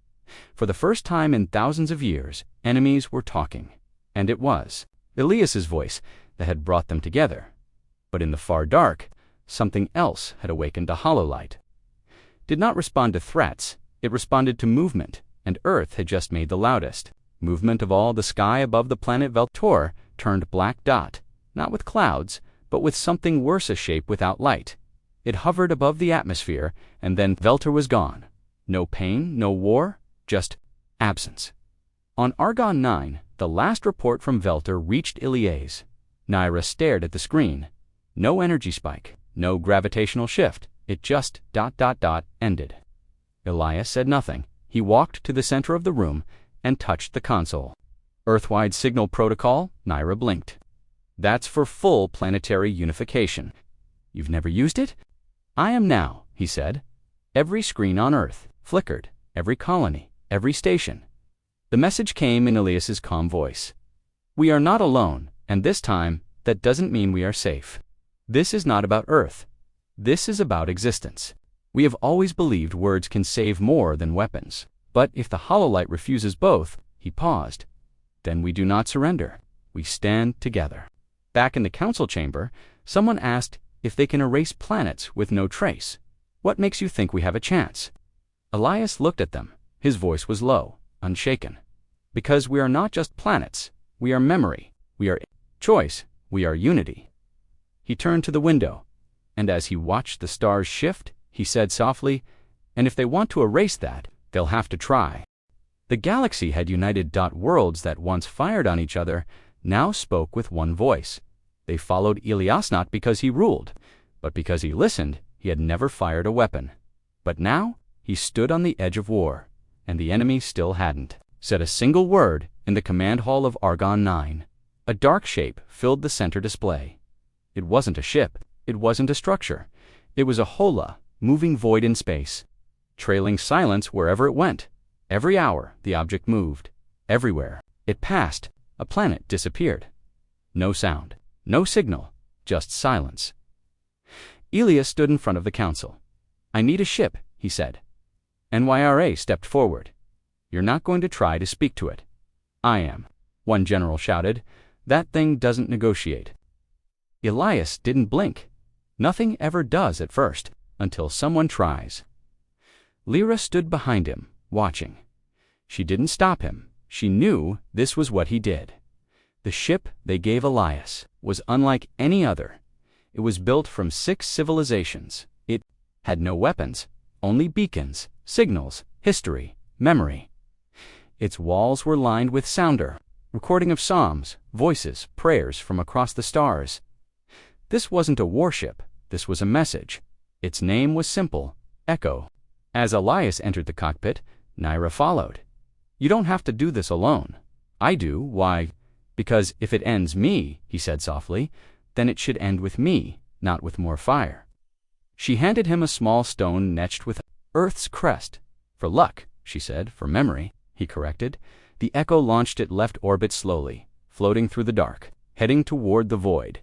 For the first time in thousands of years, enemies were talking. And it was Elias's voice that had brought them together. But in the far dark, something else had awakened a Hololight. Did not respond to threats, it responded to movement, and Earth had just made the loudest. Movement of all the sky above the planet Veltor turned black dot, not with clouds, but with something worse, a shape without light. It hovered above the atmosphere, and then Veltor was gone. No pain, no war, just absence. On Argon 9, the last report from Veltor reached Elias. Naira stared at the screen. No energy spike, no gravitational shift. It just ... ended. Elias said nothing. He walked to the center of the room and touched the console. Earthwide signal protocol, Naira blinked. That's for full planetary unification. You've never used it? I am now, he said. Every screen on Earth flickered, every colony, every station. The message came in Elias's calm voice. We are not alone, and this time, that doesn't mean we are safe. This is not about Earth. This is about existence. We have always believed words can save more than weapons. But if the Hololight refuses both, he paused. Then we do not surrender. We stand together. Back in the council chamber, someone asked if they can erase planets with no trace. What makes you think we have a chance? Elias looked at them. His voice was low, unshaken. Because we are not just planets. We are memory. We are choice. We are unity. He turned to the window, and as he watched the stars shift, he said softly, "And if they want to erase that, they'll have to try." The galaxy had united. Worlds that once fired on each other now spoke with one voice. They followed Elias not because he ruled, but because he listened. He had never fired a weapon. But now he stood on the edge of war, and the enemy still hadn't said a single word. In the command hall of Argon 9, a dark shape filled the center display. It wasn't a ship. It wasn't a structure. It was a hola, moving void in space, trailing silence wherever it went. Every hour, the object moved. Everywhere it passed, a planet disappeared. No sound, no signal, just silence. Elias stood in front of the council. "I need a ship," he said. NYRA stepped forward. "You're not going to try to speak to it." "I am," one general shouted. "That thing doesn't negotiate." Elias didn't blink. Nothing ever does at first, until someone tries. Lyra stood behind him, watching. She didn't stop him. She knew this was what he did. The ship they gave Elias was unlike any other. It was built from 6 civilizations. It had no weapons, only beacons, signals, history, memory. Its walls were lined with sounder, recording of psalms, voices, prayers from across the stars. This wasn't a warship. This was a message. Its name was simple, Echo. As Elias entered the cockpit, Naira followed. "You don't have to do this alone." "I do. Why?" "Because if it ends me," he said softly, "then it should end with me, not with more fire." She handed him a small stone etched with Earth's crest. "For luck," she said. "For memory," he corrected. The Echo launched it left orbit slowly, floating through the dark, heading toward the void.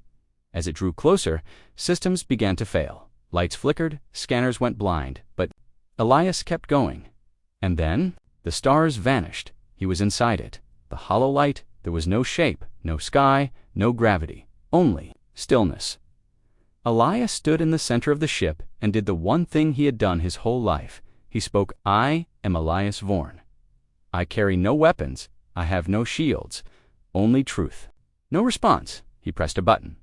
As it drew closer, systems began to fail. Lights flickered, scanners went blind, but Elias kept going. And then the stars vanished. He was inside it. The hollow light. There was no shape, no sky, no gravity, only stillness. Elias stood in the center of the ship and did the one thing he had done his whole life. He spoke, "I am Elias Vorn. I carry no weapons. I have no shields. Only truth." No response. He pressed a button.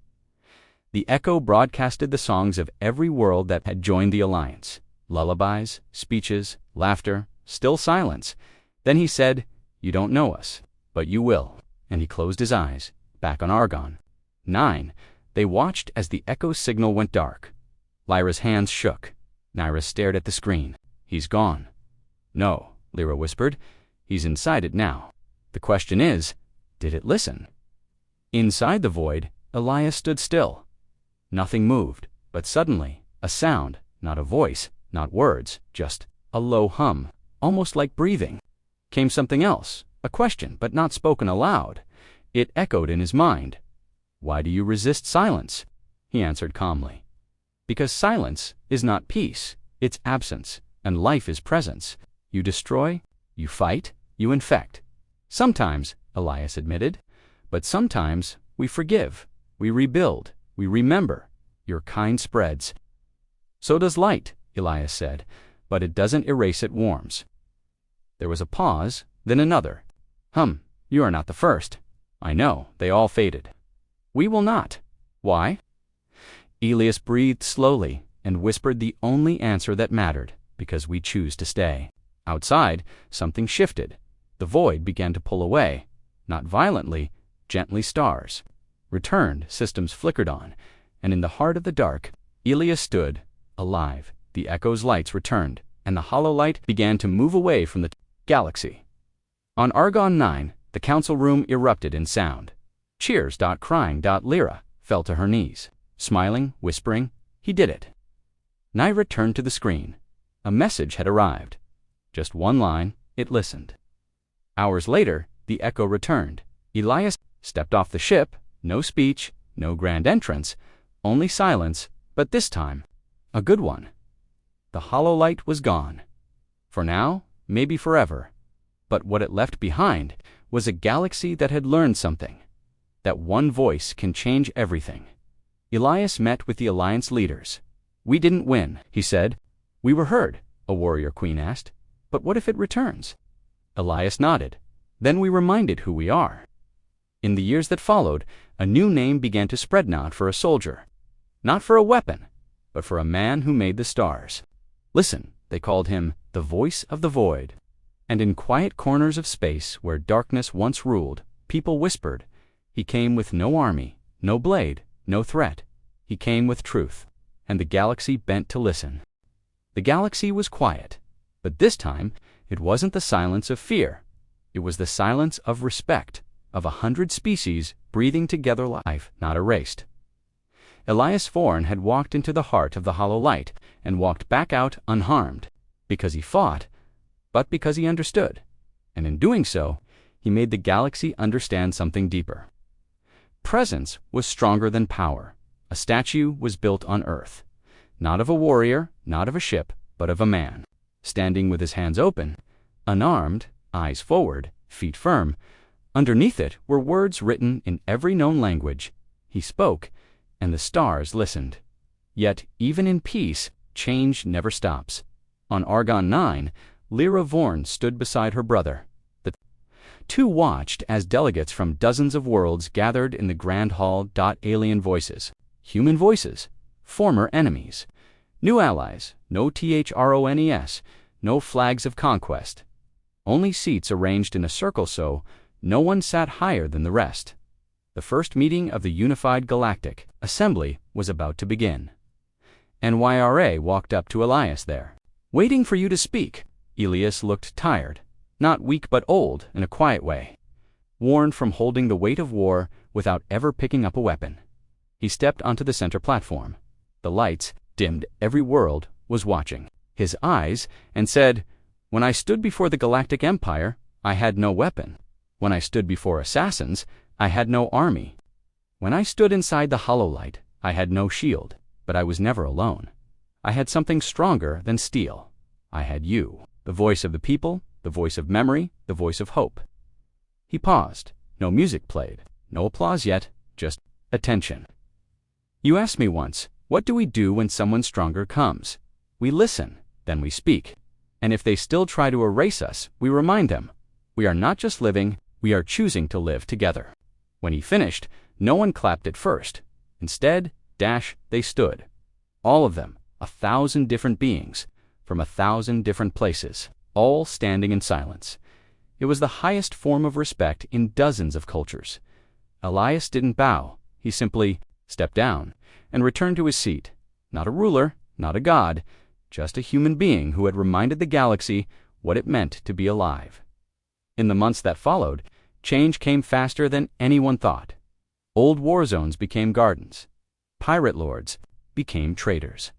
The Echo broadcasted the songs of every world that had joined the alliance. Lullabies, speeches, laughter, still silence. Then he said, "You don't know us, but you will." And he closed his eyes. Back on Argon 9, they watched as the Echo's signal went dark. Lyra's hands shook. Naira stared at the screen. "He's gone." "No," Lyra whispered. "He's inside it now. The question is, did it listen?" Inside the void, Elias stood still. Nothing moved, but suddenly, a sound, not a voice, not words, just a low hum, almost like breathing. Came something else, a question, but not spoken aloud. It echoed in his mind. "Why do you resist silence?" He answered calmly. "Because silence is not peace, it's absence, and life is presence. You destroy, you fight, you infect." "Sometimes," Elias admitted, "but sometimes we forgive, we rebuild, we remember. Your kind spreads." "So does light," Elias said, "but it doesn't erase, it warms." There was a pause, then another. You are not the first." "I know, they all faded." "We will not." "Why?" Elias breathed slowly and whispered the only answer that mattered, "Because we choose to stay." Outside, something shifted. The void began to pull away. Not violently, gently. Stars returned, systems flickered on, and in the heart of the dark, Elias stood, alive. The Echo's lights returned, and the hollow light began to move away from the galaxy. On Argon 9, the council room erupted in sound. Cheers. Crying. Lyra fell to her knees, smiling, whispering. He did it. Naira turned to the screen. A message had arrived. Just one line. It listened. Hours later, the Echo returned. Elias stepped off the ship. No speech, no grand entrance, only silence, but this time, a good one. The hollow light was gone. For now, maybe forever. But what it left behind was a galaxy that had learned something. That one voice can change everything. Elias met with the Alliance leaders. "We didn't win," he said. "We were heard," a warrior queen asked. "But what if it returns?" Elias nodded. "Then we reminded who we are." In the years that followed, a new name began to spread, not for a soldier, not for a weapon, but for a man who made the stars. Listen, they called him the Voice of the Void. And in quiet corners of space where darkness once ruled, people whispered. He came with no army, no blade, no threat. He came with truth, and the galaxy bent to listen. The galaxy was quiet, but this time it wasn't the silence of fear. It was the silence of respect, of 100 species breathing together, life not erased. Elias Vorn had walked into the heart of the hollow light and walked back out unharmed, because he fought, but because he understood. And in doing so, he made the galaxy understand something deeper. Presence was stronger than power. A statue was built on Earth, not of a warrior, not of a ship, but of a man, standing with his hands open, unarmed, eyes forward, feet firm. Underneath it were words written in every known language. He spoke, and the stars listened. Yet, even in peace, change never stops. On Argon 9, Lyra Vorn stood beside her brother. The two watched as delegates from dozens of worlds gathered in the Grand Hall. Alien voices, human voices, former enemies, new allies, no THRONES, no flags of conquest. Only seats arranged in a circle so no one sat higher than the rest. The first meeting of the unified Galactic Assembly was about to begin. NYRA walked up to Elias there. "Waiting for you to speak." Elias looked tired, not weak but old in a quiet way, worn from holding the weight of war without ever picking up a weapon. He stepped onto the center platform. The lights, dimmed, every world was watching his eyes, and said, "When I stood before the Galactic Empire, I had no weapon. When I stood before assassins, I had no army. When I stood inside the hollow light, I had no shield, but I was never alone. I had something stronger than steel. I had you, the voice of the people, the voice of memory, the voice of hope." He paused. No music played, no applause yet, just attention. "You asked me once, what do we do when someone stronger comes? We listen, then we speak. And if they still try to erase us, we remind them, we are not just living, we are choosing to live together." When he finished, no one clapped at first. Instead, they stood. All of them, 1,000 different beings, from 1,000 different places, all standing in silence. It was the highest form of respect in dozens of cultures. Elias didn't bow. He simply stepped down and returned to his seat. Not a ruler, not a god, just a human being who had reminded the galaxy what it meant to be alive. In the months that followed, change came faster than anyone thought. Old war zones became gardens. Pirate lords became traders.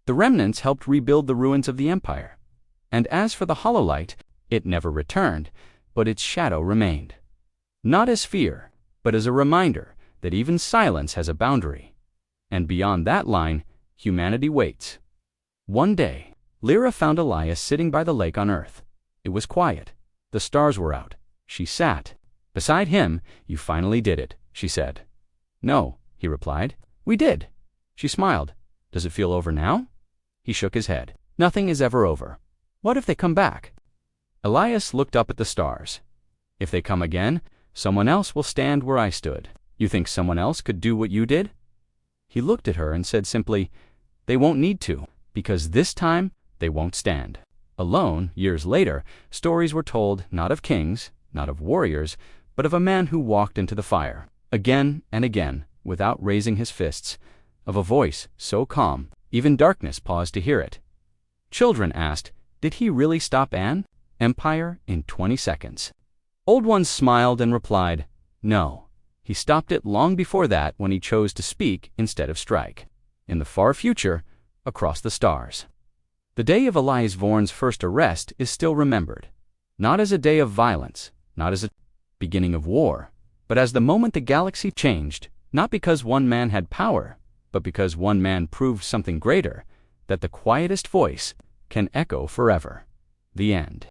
The remnants helped rebuild the ruins of the empire. And as for the hollow light, it never returned, but its shadow remained. Not as fear, but as a reminder that even silence has a boundary. And beyond that line, humanity waits. One day, Lyra found Elias sitting by the lake on Earth. It was quiet. The stars were out. She sat. Beside him. "You finally did it," she said. "No," he replied. "We did." She smiled. "Does it feel over now?" He shook his head. "Nothing is ever over. What if they come back?" Elias looked up at the stars. "If they come again, someone else will stand where I stood. You think someone else could do what you did?" He looked at her and said simply, "They won't need to, because this time they won't stand." Alone, years later, stories were told not of kings, not of warriors, but of a man who walked into the fire, again and again, without raising his fists, of a voice so calm, even darkness paused to hear it. Children asked, did he really stop an empire in 20 seconds? Old ones smiled and replied, no, he stopped it long before that when he chose to speak instead of strike. In the far future, across the stars. The day of Elias Vorn's first arrest is still remembered, not as a day of violence, not as a beginning of war, but as the moment the galaxy changed, not because one man had power, but because one man proved something greater, that the quietest voice can echo forever. The end.